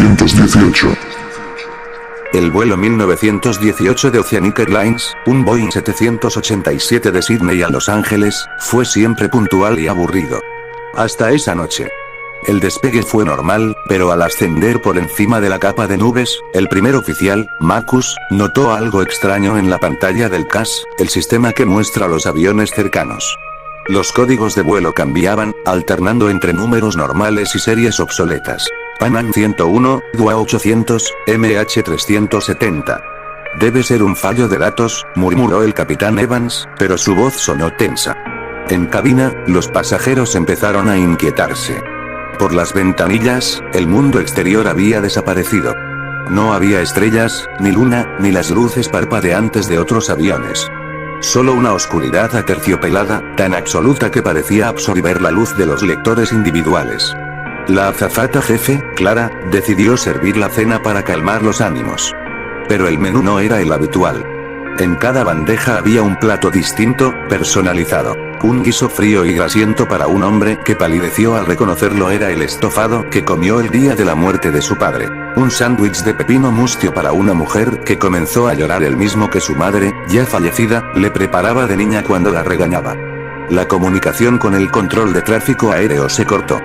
1918. El vuelo 1918 de Oceanic Airlines, un Boeing 787 de Sydney a Los Ángeles, fue siempre puntual y aburrido. Hasta esa noche. El despegue fue normal, pero al ascender por encima de la capa de nubes, el primer oficial, Marcus, notó algo extraño en la pantalla del CAS, el sistema que muestra los aviones cercanos. Los códigos de vuelo cambiaban, alternando entre números normales y series obsoletas. Pan Am 101, DUA 800, MH 370. Debe ser un fallo de datos, murmuró el capitán Evans, pero su voz sonó tensa. En cabina, los pasajeros empezaron a inquietarse. Por las ventanillas, el mundo exterior había desaparecido. No había estrellas, ni luna, ni las luces parpadeantes de otros aviones. Solo una oscuridad aterciopelada, tan absoluta que parecía absorber la luz de los lectores individuales. La azafata jefe, Clara, decidió servir la cena para calmar los ánimos. Pero el menú no era el habitual. En cada bandeja había un plato distinto, personalizado. Un guiso frío y grasiento para un hombre que palideció al reconocerlo era el estofado que comió el día de la muerte de su padre. Un sándwich de pepino mustio para una mujer que comenzó a llorar el mismo que su madre, ya fallecida, le preparaba de niña cuando la regañaba. La comunicación con el control de tráfico aéreo se cortó.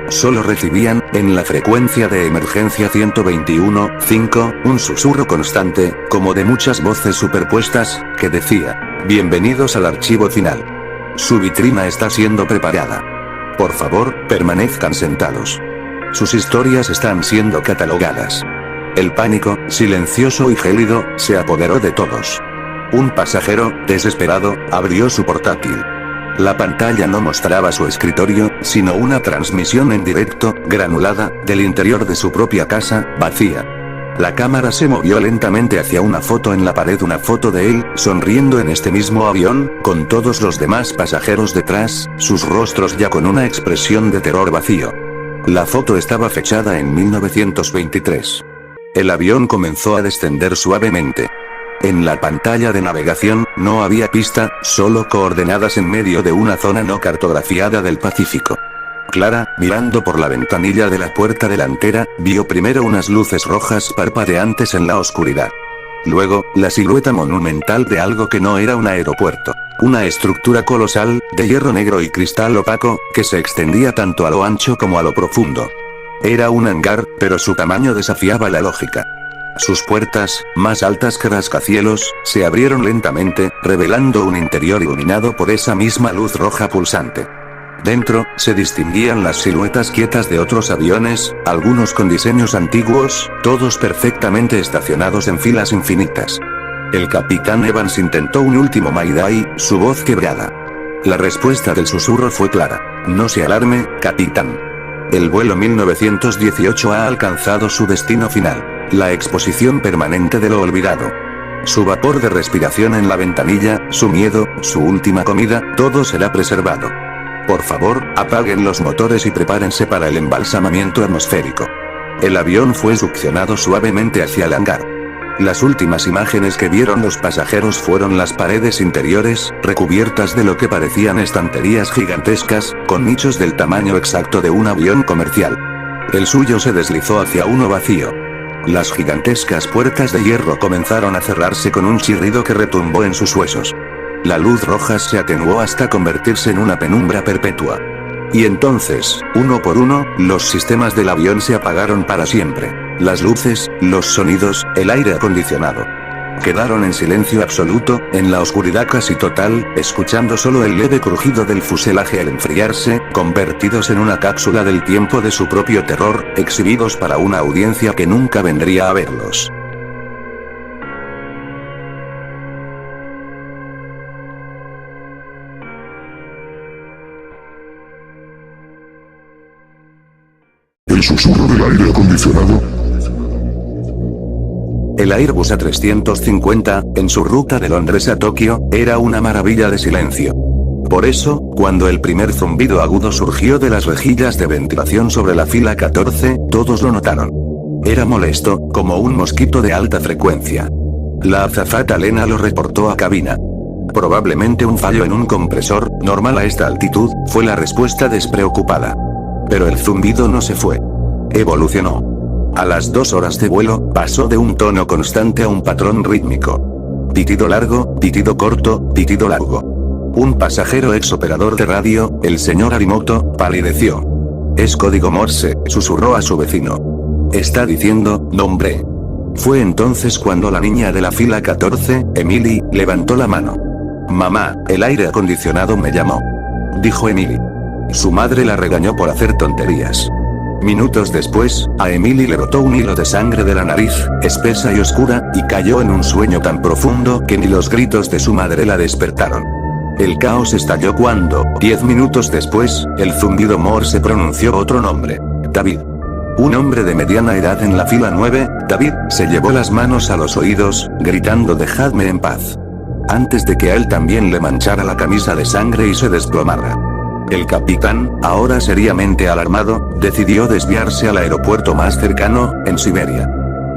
Solo recibían, en la frecuencia de emergencia 121.5, un susurro constante, como de muchas voces superpuestas, que decía: "Bienvenidos al archivo final. Su vitrina está siendo preparada. Por favor, permanezcan sentados. Sus historias están siendo catalogadas". El pánico, silencioso y gélido, se apoderó de todos. Un pasajero, desesperado, abrió su portátil. La pantalla no mostraba su escritorio, sino una transmisión en directo, granulada, del interior de su propia casa, vacía. La cámara se movió lentamente hacia una foto en la pared, una foto de él, sonriendo en este mismo avión, con todos los demás pasajeros detrás, sus rostros ya con una expresión de terror vacío. La foto estaba fechada en 1923. El avión comenzó a descender suavemente. En la pantalla de navegación, no había pista, solo coordenadas en medio de una zona no cartografiada del Pacífico. Clara, mirando por la ventanilla de la puerta delantera, vio primero unas luces rojas parpadeantes en la oscuridad. Luego, la silueta monumental de algo que no era un aeropuerto. Una estructura colosal, de hierro negro y cristal opaco, que se extendía tanto a lo ancho como a lo profundo. Era un hangar, pero su tamaño desafiaba la lógica. Sus puertas, más altas que rascacielos, se abrieron lentamente, revelando un interior iluminado por esa misma luz roja pulsante. Dentro, se distinguían las siluetas quietas de otros aviones, algunos con diseños antiguos, todos perfectamente estacionados en filas infinitas. El capitán Evans intentó un último mayday, su voz quebrada. La respuesta del susurro fue clara: "No se alarme, capitán. El vuelo 1918 ha alcanzado su destino final. La exposición permanente de lo olvidado. Su vapor de respiración en la ventanilla, su miedo, su última comida, todo será preservado. Por favor, apaguen los motores y prepárense para el embalsamamiento atmosférico". El avión fue succionado suavemente hacia el hangar. Las últimas imágenes que vieron los pasajeros fueron las paredes interiores, recubiertas de lo que parecían estanterías gigantescas, con nichos del tamaño exacto de un avión comercial. El suyo se deslizó hacia uno vacío. Las gigantescas puertas de hierro comenzaron a cerrarse con un chirrido que retumbó en sus huesos. La luz roja se atenuó hasta convertirse en una penumbra perpetua. Y entonces, uno por uno, los sistemas del avión se apagaron para siempre. Las luces, los sonidos, el aire acondicionado. Quedaron en silencio absoluto, en la oscuridad casi total, escuchando solo el leve crujido del fuselaje al enfriarse, convertidos en una cápsula del tiempo de su propio terror, exhibidos para una audiencia que nunca vendría a verlos. El susurro del aire acondicionado. El Airbus A350, en su ruta de Londres a Tokio, era una maravilla de silencio. Por eso, cuando el primer zumbido agudo surgió de las rejillas de ventilación sobre la fila 14, todos lo notaron. Era molesto, como un mosquito de alta frecuencia. La azafata Lena lo reportó a cabina. Probablemente un fallo en un compresor, normal a esta altitud, fue la respuesta despreocupada. Pero el zumbido no se fue. Evolucionó. A las 2 horas de vuelo, pasó de un tono constante a un patrón rítmico. Pitido largo, pitido corto, pitido largo. Un pasajero ex operador de radio, el señor Arimoto, palideció. Es código Morse, susurró a su vecino. Está diciendo, nombre. Fue entonces cuando la niña de la fila 14, Emily, levantó la mano. Mamá, el aire acondicionado me llamó. Dijo Emily. Su madre la regañó por hacer tonterías. Minutos después, a Emily le brotó un hilo de sangre de la nariz, espesa y oscura, y cayó en un sueño tan profundo que ni los gritos de su madre la despertaron. El caos estalló cuando, 10 minutos después, el zumbido Morse pronunció otro nombre. David. Un hombre de mediana edad en la fila 9, David, se llevó las manos a los oídos, gritando dejadme en paz. Antes de que a él también le manchara la camisa de sangre y se desplomara. El capitán, ahora seriamente alarmado, decidió desviarse al aeropuerto más cercano, en Siberia.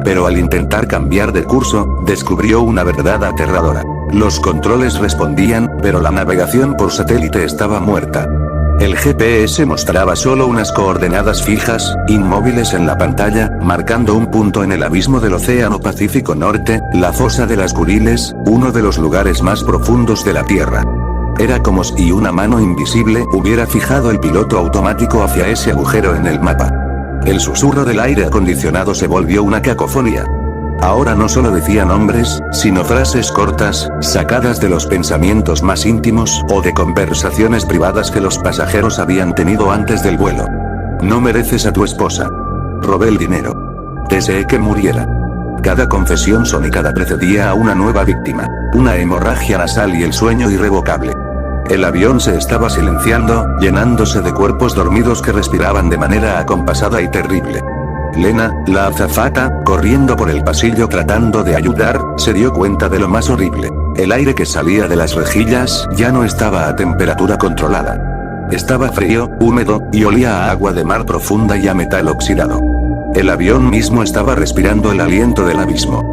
Pero al intentar cambiar de curso, descubrió una verdad aterradora. Los controles respondían, pero la navegación por satélite estaba muerta. El GPS mostraba solo unas coordenadas fijas, inmóviles en la pantalla, marcando un punto en el abismo del Océano Pacífico Norte, la fosa de las Kuriles, uno de los lugares más profundos de la Tierra. Era como si una mano invisible hubiera fijado el piloto automático hacia ese agujero en el mapa. El susurro del aire acondicionado se volvió una cacofonía. Ahora no solo decía nombres, sino frases cortas, sacadas de los pensamientos más íntimos o de conversaciones privadas que los pasajeros habían tenido antes del vuelo. No mereces a tu esposa. Robé el dinero. Deseé que muriera. Cada confesión sonicada precedía a una nueva víctima, una hemorragia nasal y el sueño irrevocable. El avión se estaba silenciando, llenándose de cuerpos dormidos que respiraban de manera acompasada y terrible. Lena, la azafata, corriendo por el pasillo tratando de ayudar, se dio cuenta de lo más horrible. El aire que salía de las rejillas ya no estaba a temperatura controlada. Estaba frío, húmedo, y olía a agua de mar profunda y a metal oxidado. El avión mismo estaba respirando el aliento del abismo.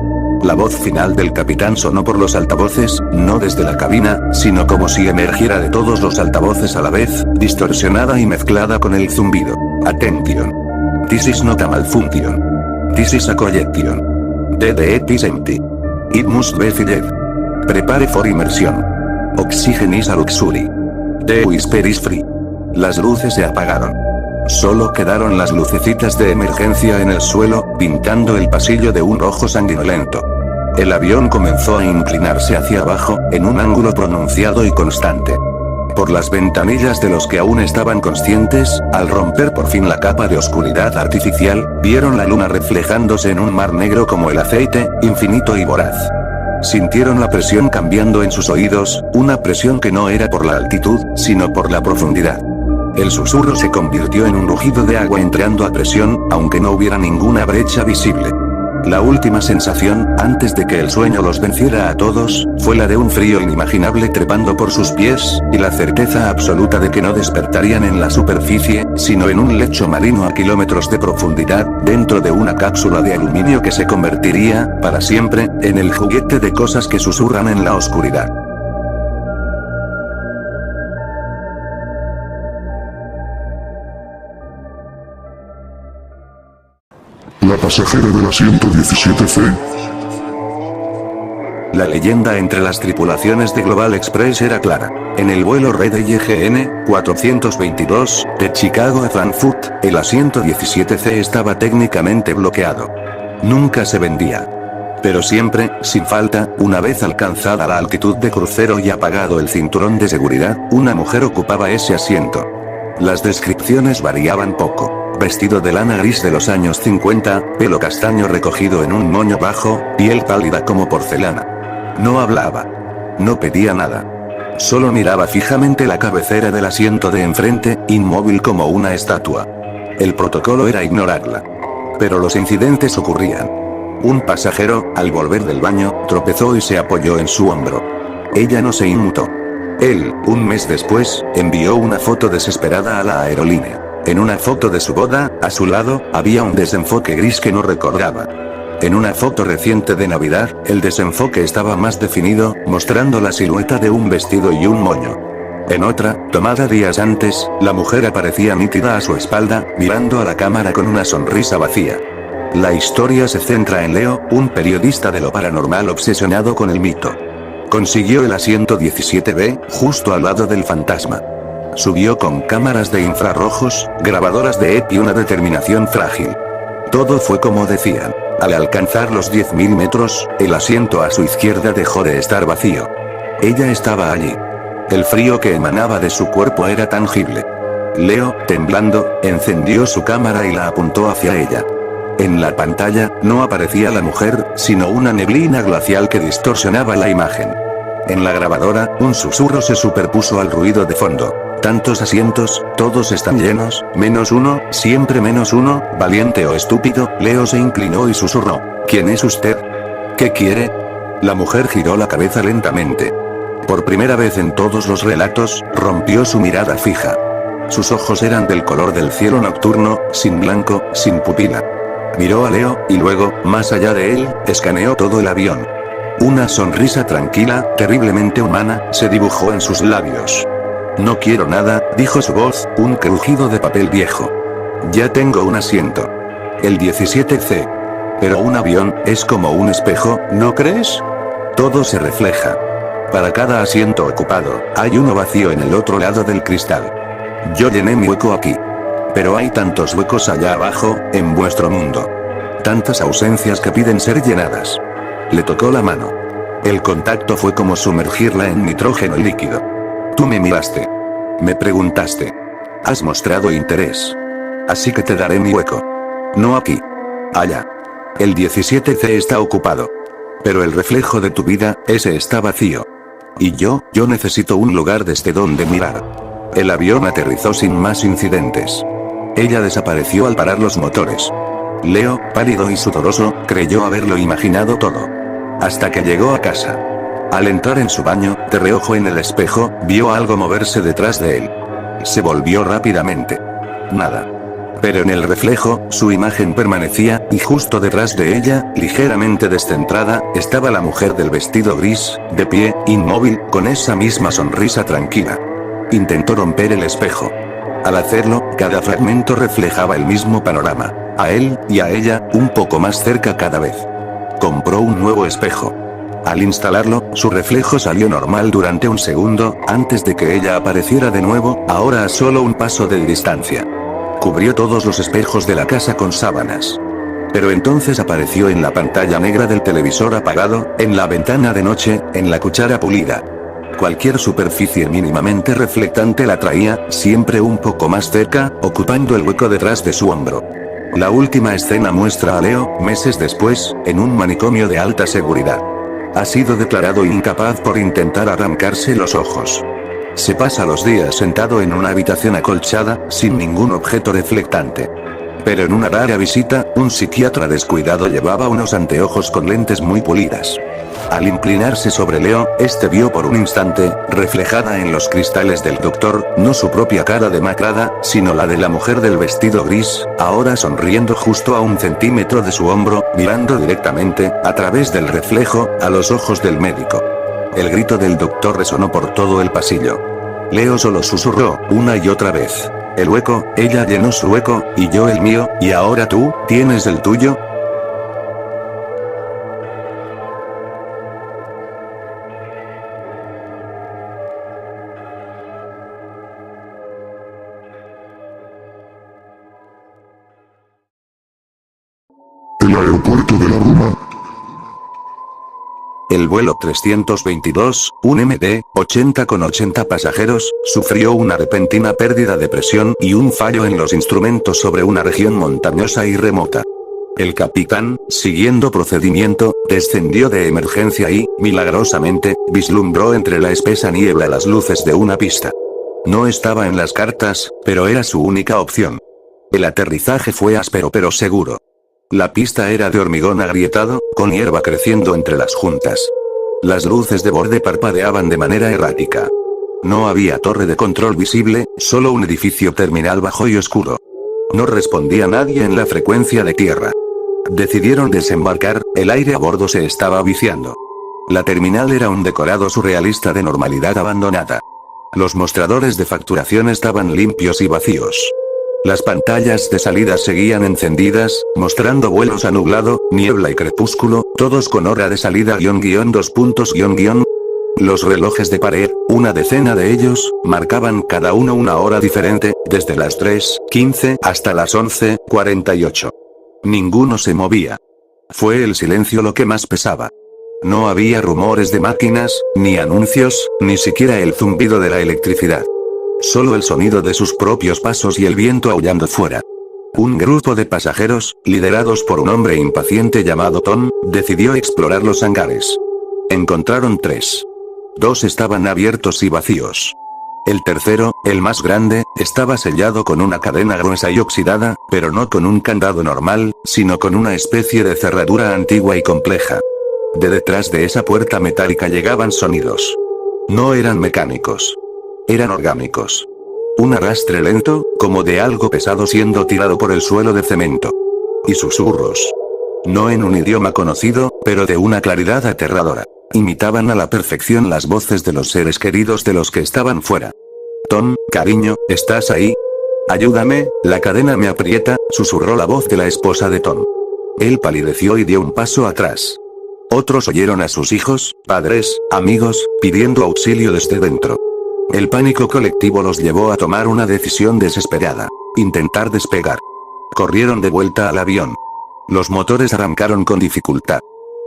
La voz final del capitán sonó por los altavoces, no desde la cabina, sino como si emergiera de todos los altavoces a la vez, distorsionada y mezclada con el zumbido. Attention. This is not a malfunction. This is a collection. The deep is empty. It must be filled. Prepare for immersion. Oxygen is a luxury. The whisper is free. Las luces se apagaron. Solo quedaron las lucecitas de emergencia en el suelo, pintando el pasillo de un rojo sanguinolento. El avión comenzó a inclinarse hacia abajo, en un ángulo pronunciado y constante. Por las ventanillas de los que aún estaban conscientes, al romper por fin la capa de oscuridad artificial, vieron la luna reflejándose en un mar negro como el aceite, infinito y voraz. Sintieron la presión cambiando en sus oídos, una presión que no era por la altitud, sino por la profundidad. El susurro se convirtió en un rugido de agua entrando a presión, aunque no hubiera ninguna brecha visible. La última sensación, antes de que el sueño los venciera a todos, fue la de un frío inimaginable trepando por sus pies, y la certeza absoluta de que no despertarían en la superficie, sino en un lecho marino a kilómetros de profundidad, dentro de una cápsula de aluminio que se convertiría, para siempre, en el juguete de cosas que susurran en la oscuridad. La pasajera del asiento 17C. La leyenda entre las tripulaciones de Global Express era clara. En el vuelo Red IGN 422, de Chicago a Frankfurt, el asiento 17C estaba técnicamente bloqueado. Nunca se vendía. Pero siempre, sin falta, una vez alcanzada la altitud de crucero y apagado el cinturón de seguridad, una mujer ocupaba ese asiento. Las descripciones variaban poco. Vestido de lana gris de los años 50, pelo castaño recogido en un moño bajo, piel pálida como porcelana. No hablaba. No pedía nada. Solo miraba fijamente la cabecera del asiento de enfrente, inmóvil como una estatua. El protocolo era ignorarla. Pero los incidentes ocurrían. Un pasajero, al volver del baño, tropezó y se apoyó en su hombro. Ella no se inmutó. Él, un mes después, envió una foto desesperada a la aerolínea. En una foto de su boda, a su lado, había un desenfoque gris que no recordaba. En una foto reciente de Navidad, el desenfoque estaba más definido, mostrando la silueta de un vestido y un moño. En otra, tomada días antes, la mujer aparecía nítida a su espalda, mirando a la cámara con una sonrisa vacía. La historia se centra en Leo, un periodista de lo paranormal obsesionado con el mito. Consiguió el asiento 17B, justo al lado del fantasma. Subió con cámaras de infrarrojos, grabadoras de EP y una determinación frágil. Todo fue como decían. Al alcanzar los 10.000 metros, el asiento a su izquierda dejó de estar vacío. Ella estaba allí. El frío que emanaba de su cuerpo era tangible. Leo, temblando, encendió su cámara y la apuntó hacia ella. En la pantalla, no aparecía la mujer, sino una neblina glacial que distorsionaba la imagen. En la grabadora, un susurro se superpuso al ruido de fondo. Tantos asientos, todos están llenos, menos uno, siempre menos uno, valiente o estúpido. Leo se inclinó y susurró. ¿Quién es usted? ¿Qué quiere? La mujer giró la cabeza lentamente. Por primera vez en todos los relatos, rompió su mirada fija. Sus ojos eran del color del cielo nocturno, sin blanco, sin pupila. Miró a Leo, y luego, más allá de él, escaneó todo el avión. Una sonrisa tranquila, terriblemente humana, se dibujó en sus labios. No quiero nada, dijo su voz, un crujido de papel viejo. Ya tengo un asiento. El 17C. Pero un avión, es como un espejo, ¿no crees? Todo se refleja. Para cada asiento ocupado, hay uno vacío en el otro lado del cristal. Yo llené mi hueco aquí. Pero hay tantos huecos allá abajo, en vuestro mundo. Tantas ausencias que piden ser llenadas. Le tocó la mano. El contacto fue como sumergirla en nitrógeno líquido. Tú me miraste. Me preguntaste. Has mostrado interés. Así que te daré mi hueco. No aquí. Allá. El 17C está ocupado. Pero el reflejo de tu vida, ese está vacío. Y yo necesito un lugar desde donde mirar. El avión aterrizó sin más incidentes. Ella desapareció al parar los motores. Leo, pálido y sudoroso, creyó haberlo imaginado todo. Hasta que llegó a casa. Al entrar en su baño, de reojo en el espejo, vio algo moverse detrás de él. Se volvió rápidamente. Nada. Pero en el reflejo, su imagen permanecía, y justo detrás de ella, ligeramente descentrada, estaba la mujer del vestido gris, de pie, inmóvil, con esa misma sonrisa tranquila. Intentó romper el espejo. Al hacerlo, cada fragmento reflejaba el mismo panorama. A él, y a ella, un poco más cerca cada vez. Compró un nuevo espejo. Al instalarlo, su reflejo salió normal durante un segundo, antes de que ella apareciera de nuevo, ahora a solo un paso de distancia. Cubrió todos los espejos de la casa con sábanas. Pero entonces apareció en la pantalla negra del televisor apagado, en la ventana de noche, en la cuchara pulida. Cualquier superficie mínimamente reflectante la traía, siempre un poco más cerca, ocupando el hueco detrás de su hombro. La última escena muestra a Leo, meses después, en un manicomio de alta seguridad. Ha sido declarado incapaz por intentar arrancarse los ojos. Se pasa los días sentado en una habitación acolchada, sin ningún objeto reflectante. Pero en una rara visita, un psiquiatra descuidado llevaba unos anteojos con lentes muy pulidas. Al inclinarse sobre Leo, este vio por un instante, reflejada en los cristales del doctor, no su propia cara demacrada, sino la de la mujer del vestido gris, ahora sonriendo justo a 1 centímetro de su hombro, mirando directamente, a través del reflejo, a los ojos del médico. El grito del doctor resonó por todo el pasillo. Leo solo susurró, una y otra vez. El hueco, ella llenó su hueco, y yo el mío, y ahora tú, ¿tienes el tuyo? El aeropuerto de la Roma. El vuelo 322, un MD, 80 con 80 pasajeros, sufrió una repentina pérdida de presión y un fallo en los instrumentos sobre una región montañosa y remota. El capitán, siguiendo procedimiento, descendió de emergencia y, milagrosamente, vislumbró entre la espesa niebla las luces de una pista. No estaba en las cartas, pero era su única opción. El aterrizaje fue áspero pero seguro. La pista era de hormigón agrietado, con hierba creciendo entre las juntas. Las luces de borde parpadeaban de manera errática. No había torre de control visible, solo un edificio terminal bajo y oscuro. No respondía nadie en la frecuencia de tierra. Decidieron desembarcar, el aire a bordo se estaba viciando. La terminal era un decorado surrealista de normalidad abandonada. Los mostradores de facturación estaban limpios y vacíos. Las pantallas de salida seguían encendidas, mostrando vuelos a nublado, niebla y crepúsculo, todos con hora de salida _2 puntos _. Los relojes de pared, una decena de ellos, marcaban cada uno una hora diferente, desde las 3:15 hasta las 11:48. Ninguno se movía. Fue el silencio lo que más pesaba. No había rumores de máquinas, ni anuncios, ni siquiera el zumbido de la electricidad. Solo el sonido de sus propios pasos y el viento aullando fuera. Un grupo de pasajeros, liderados por un hombre impaciente llamado Tom, decidió explorar los hangares. Encontraron 3. 2 estaban abiertos y vacíos. El tercero, el más grande, estaba sellado con una cadena gruesa y oxidada, pero no con un candado normal, sino con una especie de cerradura antigua y compleja. De detrás de esa puerta metálica llegaban sonidos. No eran mecánicos. Eran orgánicos. Un arrastre lento, como de algo pesado siendo tirado por el suelo de cemento. Y susurros. No en un idioma conocido, pero de una claridad aterradora. Imitaban a la perfección las voces de los seres queridos de los que estaban fuera. Tom, cariño, ¿estás ahí? Ayúdame, la cadena me aprieta, susurró la voz de la esposa de Tom. Él palideció y dio un paso atrás. Otros oyeron a sus hijos, padres, amigos, pidiendo auxilio desde dentro. El pánico colectivo los llevó a tomar una decisión desesperada. Intentar despegar. Corrieron de vuelta al avión. Los motores arrancaron con dificultad.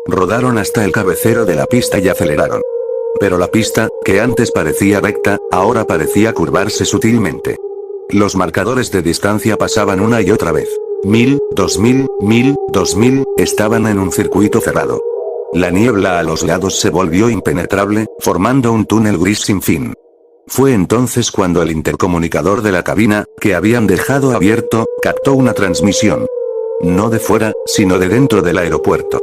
Rodaron hasta el cabecero de la pista y aceleraron. Pero la pista, que antes parecía recta, ahora parecía curvarse sutilmente. Los marcadores de distancia pasaban una y otra vez. 1000, 2000, 1000, 2000, estaban en un circuito cerrado. La niebla a los lados se volvió impenetrable, formando un túnel gris sin fin. Fue entonces cuando el intercomunicador de la cabina, que habían dejado abierto, captó una transmisión. No de fuera, sino de dentro del aeropuerto.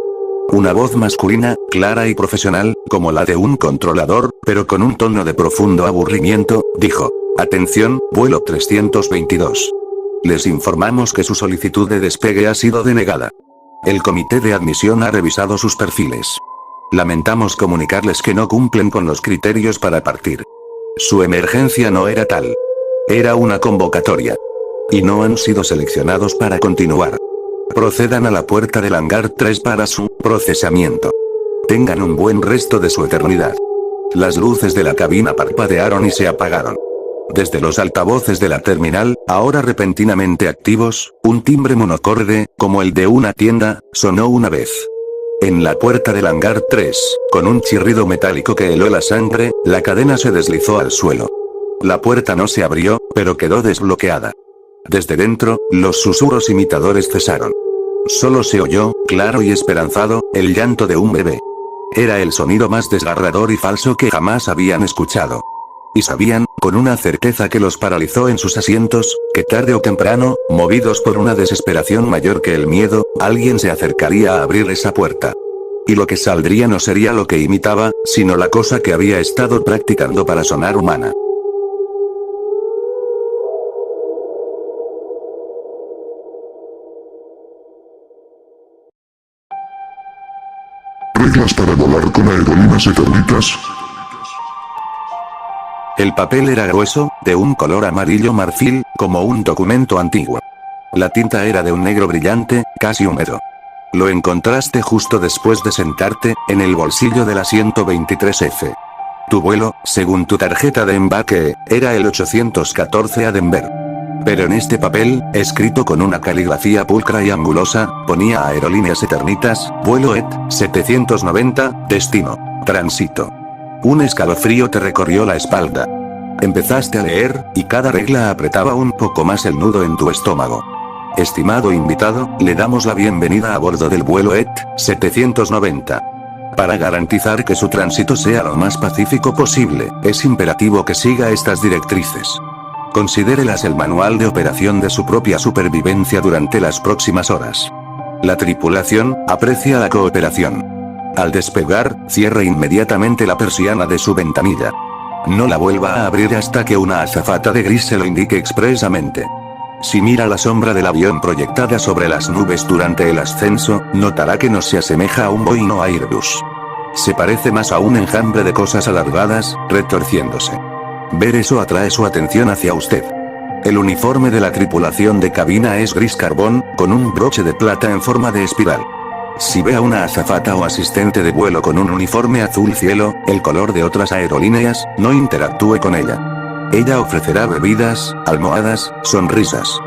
Una voz masculina, clara y profesional, como la de un controlador, pero con un tono de profundo aburrimiento, dijo: «Atención, vuelo 322. Les informamos que su solicitud de despegue ha sido denegada. El comité de admisión ha revisado sus perfiles. Lamentamos comunicarles que no cumplen con los criterios para partir. Su emergencia no era tal. Era una convocatoria. Y no han sido seleccionados para continuar. Procedan a la puerta del hangar 3 para su procesamiento. Tengan un buen resto de su eternidad». Las luces de la cabina parpadearon y se apagaron. Desde los altavoces de la terminal, ahora repentinamente activos, un timbre monocorde, como el de una tienda, sonó una vez. En la puerta del hangar 3, con un chirrido metálico que heló la sangre, la cadena se deslizó al suelo. La puerta no se abrió, pero quedó desbloqueada. Desde dentro, los susurros imitadores cesaron. Solo se oyó, claro y esperanzado, el llanto de un bebé. Era el sonido más desgarrador y falso que jamás habían escuchado. Y sabían, con una certeza que los paralizó en sus asientos, que tarde o temprano, movidos por una desesperación mayor que el miedo, alguien se acercaría a abrir esa puerta. Y lo que saldría no sería lo que imitaba, sino la cosa que había estado practicando para sonar humana. Reglas para volar con aerolíneas eternitas. El papel era grueso, de un color amarillo marfil, como un documento antiguo. La tinta era de un negro brillante, casi húmedo. Lo encontraste justo después de sentarte, en el bolsillo del asiento 23F. Tu vuelo, según tu tarjeta de embarque, era el 814 a Denver. Pero en este papel, escrito con una caligrafía pulcra y angulosa, ponía Aerolíneas Eternitas, vuelo ET 790, destino, tránsito. Un escalofrío te recorrió la espalda. Empezaste a leer, y cada regla apretaba un poco más el nudo en tu estómago. Estimado invitado, le damos la bienvenida a bordo del vuelo ET 790. Para garantizar que su tránsito sea lo más pacífico posible, es imperativo que siga estas directrices. Considérelas el manual de operación de su propia supervivencia durante las próximas horas. La tripulación aprecia la cooperación. Al despegar, cierre inmediatamente la persiana de su ventanilla. No la vuelva a abrir hasta que una azafata de gris se lo indique expresamente. Si mira la sombra del avión proyectada sobre las nubes durante el ascenso, notará que no se asemeja a un Boeing o Airbus. Se parece más a un enjambre de cosas alargadas, retorciéndose. Ver eso atrae su atención hacia usted. El uniforme de la tripulación de cabina es gris carbón, con un broche de plata en forma de espiral. Si ve a una azafata o asistente de vuelo con un uniforme azul cielo, el color de otras aerolíneas, no interactúe con ella. Ella ofrecerá bebidas, almohadas, sonrisas.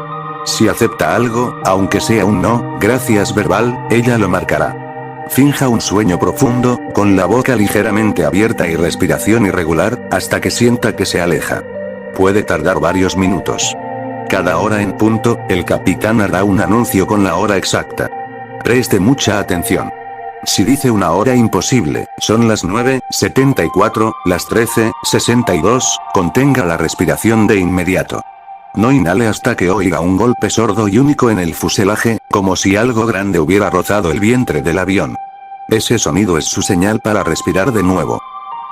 Si acepta algo, aunque sea un no, gracias verbal, ella lo marcará. Finja un sueño profundo, con la boca ligeramente abierta y respiración irregular, hasta que sienta que se aleja. Puede tardar varios minutos. Cada hora en punto, el capitán hará un anuncio con la hora exacta. Preste mucha atención. Si dice una hora imposible, son las 9:74, las 13:62, contenga la respiración de inmediato. No inhale hasta que oiga un golpe sordo y único en el fuselaje, como si algo grande hubiera rozado el vientre del avión. Ese sonido es su señal para respirar de nuevo.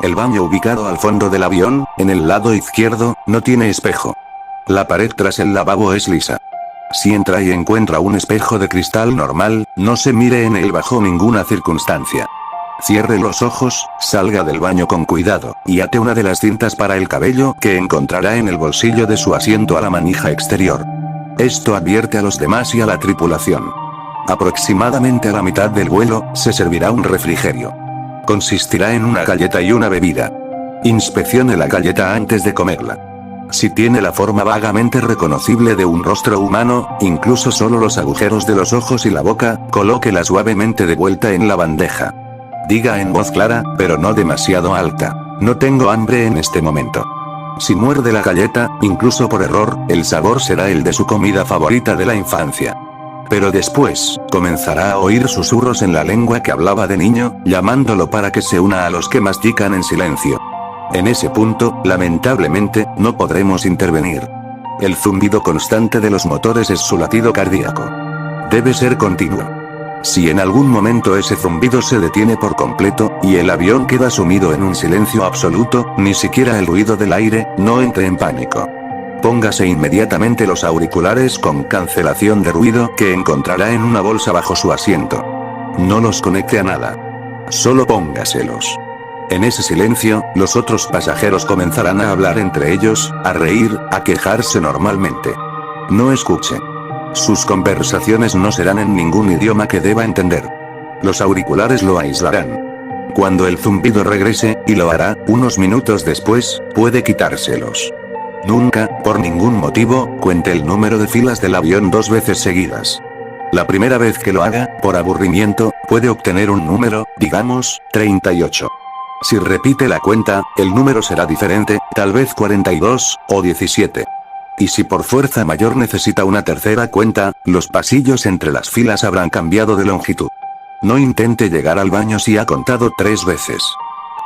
El baño ubicado al fondo del avión, en el lado izquierdo, no tiene espejo. La pared tras el lavabo es lisa. Si entra y encuentra un espejo de cristal normal, no se mire en él bajo ninguna circunstancia. Cierre los ojos, salga del baño con cuidado, y ate una de las cintas para el cabello que encontrará en el bolsillo de su asiento a la manija exterior. Esto advierte a los demás y a la tripulación. Aproximadamente a la mitad del vuelo, se servirá un refrigerio. Consistirá en una galleta y una bebida. Inspeccione la galleta antes de comerla. Si tiene la forma vagamente reconocible de un rostro humano, incluso solo los agujeros de los ojos y la boca, colóquela suavemente de vuelta en la bandeja. Diga en voz clara, pero no demasiado alta: no tengo hambre en este momento. Si muerde la galleta, incluso por error, el sabor será el de su comida favorita de la infancia. Pero después, comenzará a oír susurros en la lengua que hablaba de niño, llamándolo para que se una a los que mastican en silencio. En ese punto, lamentablemente, no podremos intervenir. El zumbido constante de los motores es su latido cardíaco. Debe ser continuo. Si en algún momento ese zumbido se detiene por completo, y el avión queda sumido en un silencio absoluto, ni siquiera el ruido del aire, no entre en pánico. Póngase inmediatamente los auriculares con cancelación de ruido que encontrará en una bolsa bajo su asiento. No los conecte a nada. Solo póngaselos. En ese silencio, los otros pasajeros comenzarán a hablar entre ellos, a reír, a quejarse normalmente. No escuche. Sus conversaciones no serán en ningún idioma que deba entender. Los auriculares lo aislarán. Cuando el zumbido regrese, y lo hará, unos minutos después, puede quitárselos. Nunca, por ningún motivo, cuente el número de filas del avión 2 veces seguidas. La primera vez que lo haga, por aburrimiento, puede obtener un número, digamos, 38. Si repite la cuenta, el número será diferente, tal vez 42, o 17. Y si por fuerza mayor necesita una tercera cuenta, los pasillos entre las filas habrán cambiado de longitud. No intente llegar al baño si ha contado 3 veces.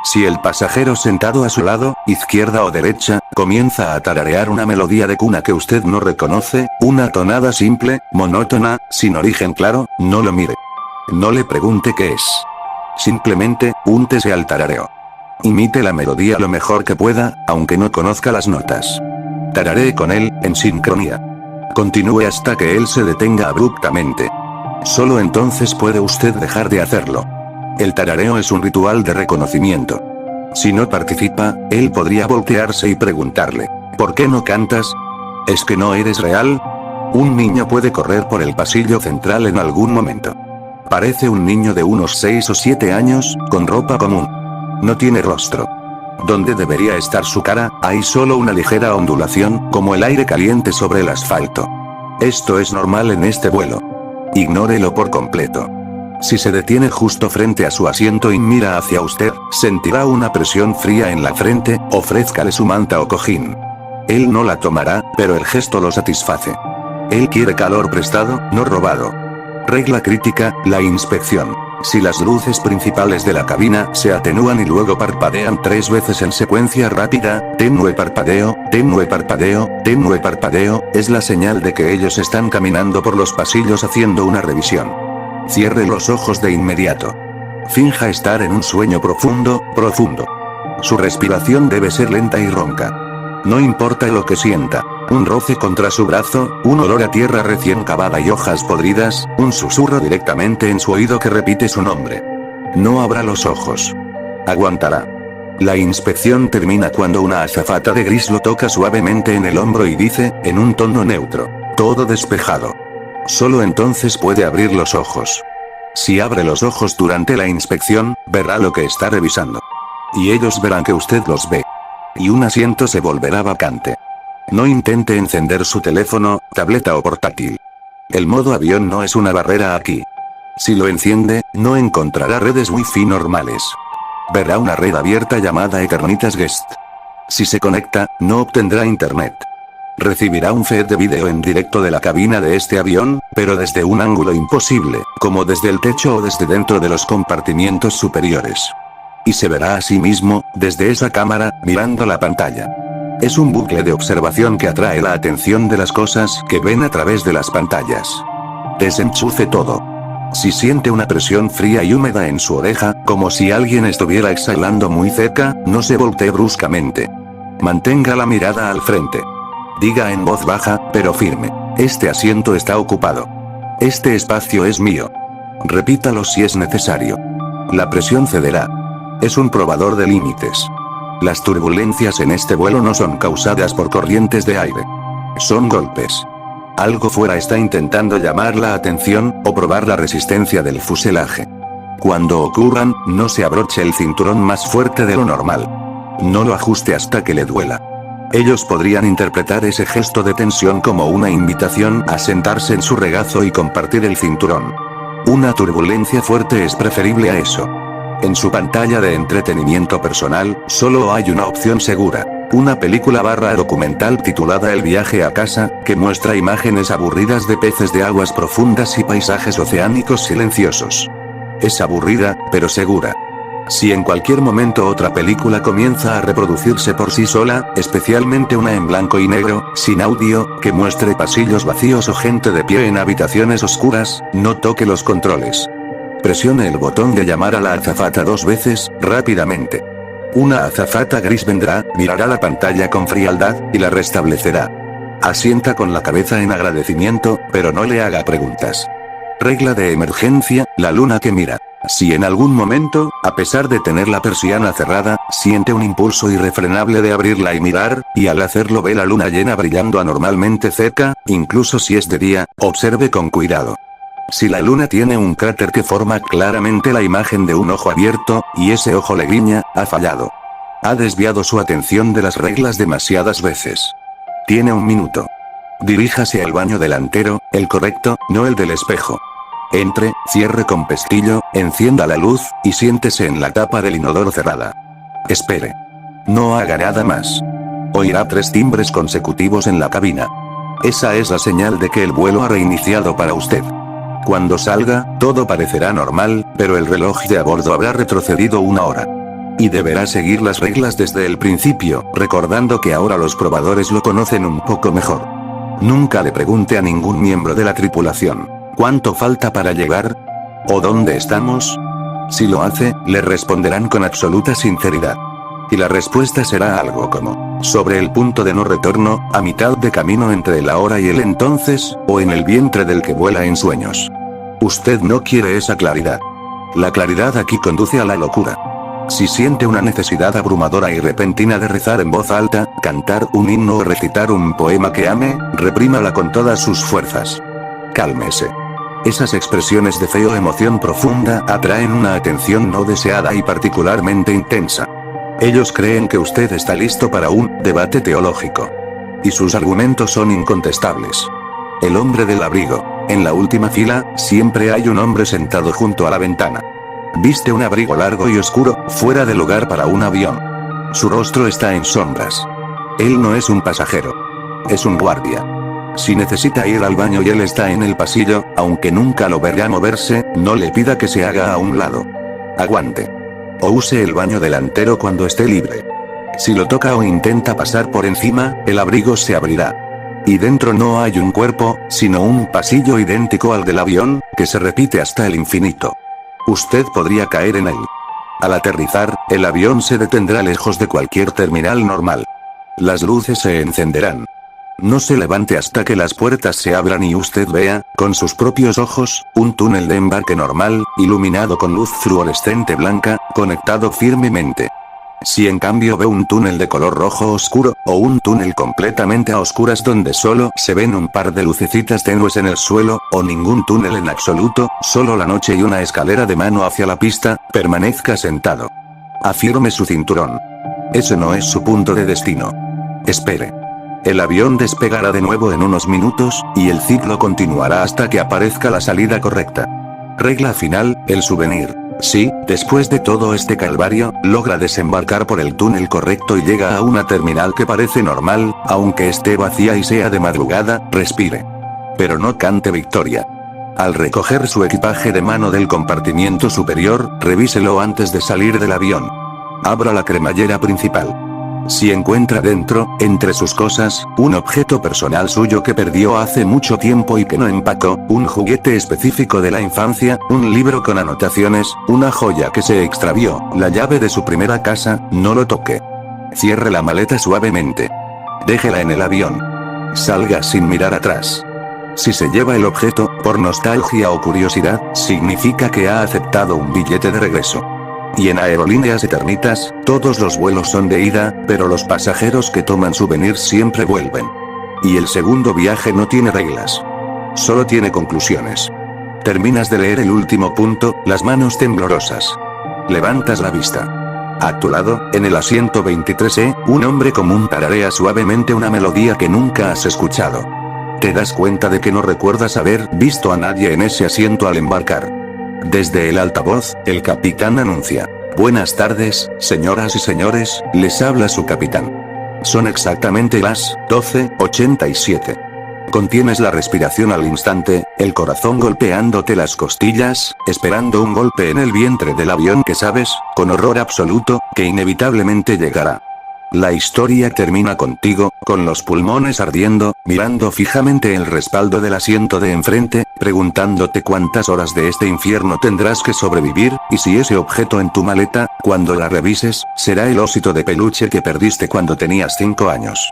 Si el pasajero sentado a su lado, izquierda o derecha, comienza a tararear una melodía de cuna que usted no reconoce, una tonada simple, monótona, sin origen claro, no lo mire. No le pregunte qué es. Simplemente, úntese al tarareo. Imite la melodía lo mejor que pueda, aunque no conozca las notas. Tararee con él, en sincronía. Continúe hasta que él se detenga abruptamente. Solo entonces puede usted dejar de hacerlo. El tarareo es un ritual de reconocimiento. Si no participa, él podría voltearse y preguntarle: ¿por qué no cantas? ¿Es que no eres real? Un niño puede correr por el pasillo central en algún momento. Parece un niño de unos 6 o 7 años, con ropa común. No tiene rostro. Donde debería estar su cara, hay solo una ligera ondulación, como el aire caliente sobre el asfalto. Esto es normal en este vuelo. Ignórelo por completo. Si se detiene justo frente a su asiento y mira hacia usted, sentirá una presión fría en la frente, ofrézcale su manta o cojín. Él no la tomará, pero el gesto lo satisface. Él quiere calor prestado, no robado. Regla crítica: la inspección. Si las luces principales de la cabina se atenúan y luego parpadean 3 veces en secuencia rápida, tenue parpadeo, tenue parpadeo, tenue parpadeo, es la señal de que ellos están caminando por los pasillos haciendo una revisión. Cierre los ojos de inmediato. Finja estar en un sueño profundo, profundo. Su respiración debe ser lenta y ronca. No importa lo que sienta: un roce contra su brazo, un olor a tierra recién cavada y hojas podridas, un susurro directamente en su oído que repite su nombre. No abra los ojos. Aguantará. La inspección termina cuando una azafata de gris lo toca suavemente en el hombro y dice, en un tono neutro: todo despejado. Solo entonces puede abrir los ojos. Si abre los ojos durante la inspección, verá lo que está revisando. Y ellos verán que usted los ve. Y un asiento se volverá vacante. No intente encender su teléfono, tableta o portátil. El modo avión no es una barrera aquí. Si lo enciende, no encontrará redes Wi-Fi normales. Verá una red abierta llamada Eternitas Guest. Si se conecta, no obtendrá internet. Recibirá un feed de vídeo en directo de la cabina de este avión, pero desde un ángulo imposible, como desde el techo o desde dentro de los compartimientos superiores. Y se verá a sí mismo, desde esa cámara, mirando la pantalla. Es un bucle de observación que atrae la atención de las cosas que ven a través de las pantallas. Desenchufe todo. Si siente una presión fría y húmeda en su oreja, como si alguien estuviera exhalando muy cerca, no se voltee bruscamente. Mantenga la mirada al frente. Diga en voz baja, pero firme: este asiento está ocupado. Este espacio es mío. Repítalo si es necesario. La presión cederá. Es un probador de límites. Las turbulencias en este vuelo no son causadas por corrientes de aire. Son golpes. Algo fuera está intentando llamar la atención, o probar la resistencia del fuselaje. Cuando ocurran, no se abroche el cinturón más fuerte de lo normal. No lo ajuste hasta que le duela. Ellos podrían interpretar ese gesto de tensión como una invitación a sentarse en su regazo y compartir el cinturón. Una turbulencia fuerte es preferible a eso. En su pantalla de entretenimiento personal, solo hay una opción segura. Una película documental titulada El viaje a casa, que muestra imágenes aburridas de peces de aguas profundas y paisajes oceánicos silenciosos. Es aburrida, pero segura. Si en cualquier momento otra película comienza a reproducirse por sí sola, especialmente una en blanco y negro, sin audio, que muestre pasillos vacíos o gente de pie en habitaciones oscuras, no toque los controles. Presione el botón de llamar a la azafata 2 veces, rápidamente. Una azafata gris vendrá, mirará la pantalla con frialdad, y la restablecerá. Asienta con la cabeza en agradecimiento, pero no le haga preguntas. Regla de emergencia: la luna que mira. Si en algún momento, a pesar de tener la persiana cerrada, siente un impulso irrefrenable de abrirla y mirar, y al hacerlo ve la luna llena brillando anormalmente cerca, incluso si es de día, observe con cuidado. Si la luna tiene un cráter que forma claramente la imagen de un ojo abierto, y ese ojo le guiña, ha fallado. Ha desviado su atención de las reglas demasiadas veces. Tiene 1 minuto. Diríjase al baño delantero, el correcto, no el del espejo. Entre, cierre con pestillo, encienda la luz, y siéntese en la tapa del inodoro cerrada. Espere. No haga nada más. Oirá 3 timbres consecutivos en la cabina. Esa es la señal de que el vuelo ha reiniciado para usted. Cuando salga, todo parecerá normal, pero el reloj de a bordo habrá retrocedido 1 hora. Y deberá seguir las reglas desde el principio, recordando que ahora los probadores lo conocen un poco mejor. Nunca le pregunte a ningún miembro de la tripulación: ¿cuánto falta para llegar? ¿O dónde estamos? Si lo hace, le responderán con absoluta sinceridad. Y la respuesta será algo como: sobre el punto de no retorno, a mitad de camino entre el ahora y el entonces, o en el vientre del que vuela en sueños. Usted no quiere esa claridad. La claridad aquí conduce a la locura. Si siente una necesidad abrumadora y repentina de rezar en voz alta, cantar un himno o recitar un poema que ame, reprímala con todas sus fuerzas. Cálmese. Esas expresiones de fe o emoción profunda atraen una atención no deseada y particularmente intensa. Ellos creen que usted está listo para un debate teológico. Y sus argumentos son incontestables. El hombre del abrigo. En la última fila, siempre hay un hombre sentado junto a la ventana. Viste un abrigo largo y oscuro, fuera de lugar para un avión. Su rostro está en sombras. Él no es un pasajero. Es un guardia. Si necesita ir al baño y él está en el pasillo, aunque nunca lo verá moverse, no le pida que se haga a un lado. Aguante. O use el baño delantero cuando esté libre. Si lo toca o intenta pasar por encima, el abrigo se abrirá. Y dentro no hay un cuerpo, sino un pasillo idéntico al del avión, que se repite hasta el infinito. Usted podría caer en él. Al aterrizar, el avión se detendrá lejos de cualquier terminal normal. Las luces se encenderán. No se levante hasta que las puertas se abran y usted vea, con sus propios ojos, un túnel de embarque normal, iluminado con luz fluorescente blanca, conectado firmemente. Si en cambio ve un túnel de color rojo oscuro, o un túnel completamente a oscuras donde solo se ven un par de lucecitas tenues en el suelo, o ningún túnel en absoluto, solo la noche y una escalera de mano hacia la pista, permanezca sentado. Afirme su cinturón. Ese no es su punto de destino. Espere. El avión despegará de nuevo en unos minutos, y el ciclo continuará hasta que aparezca la salida correcta. Regla final, el souvenir. Si, después de todo este calvario, logra desembarcar por el túnel correcto y llega a una terminal que parece normal, aunque esté vacía y sea de madrugada, respire. Pero no cante victoria. Al recoger su equipaje de mano del compartimiento superior, revíselo antes de salir del avión. Abra la cremallera principal. Si encuentra dentro, entre sus cosas, un objeto personal suyo que perdió hace mucho tiempo y que no empacó, un juguete específico de la infancia, un libro con anotaciones, una joya que se extravió, la llave de su primera casa, no lo toque. Cierre la maleta suavemente. Déjela en el avión. Salga sin mirar atrás. Si se lleva el objeto, por nostalgia o curiosidad, significa que ha aceptado un billete de regreso. Y en Aerolíneas Eternitas, todos los vuelos son de ida, pero los pasajeros que toman souvenirs siempre vuelven. Y el segundo viaje no tiene reglas. Solo tiene conclusiones. Terminas de leer el último punto, las manos temblorosas. Levantas la vista. A tu lado, en el asiento 23E, un hombre común tararea suavemente una melodía que nunca has escuchado. Te das cuenta de que no recuerdas haber visto a nadie en ese asiento al embarcar. Desde el altavoz, el capitán anuncia: "Buenas tardes, señoras y señores, les habla su capitán. Son exactamente las 12:87. Contienes la respiración al instante, el corazón golpeándote las costillas, esperando un golpe en el vientre del avión que sabes, con horror absoluto, que inevitablemente llegará. La historia termina contigo, con los pulmones ardiendo, mirando fijamente el respaldo del asiento de enfrente, preguntándote cuántas horas de este infierno tendrás que sobrevivir, y si ese objeto en tu maleta, cuando la revises, será el osito de peluche que perdiste cuando tenías 5 años.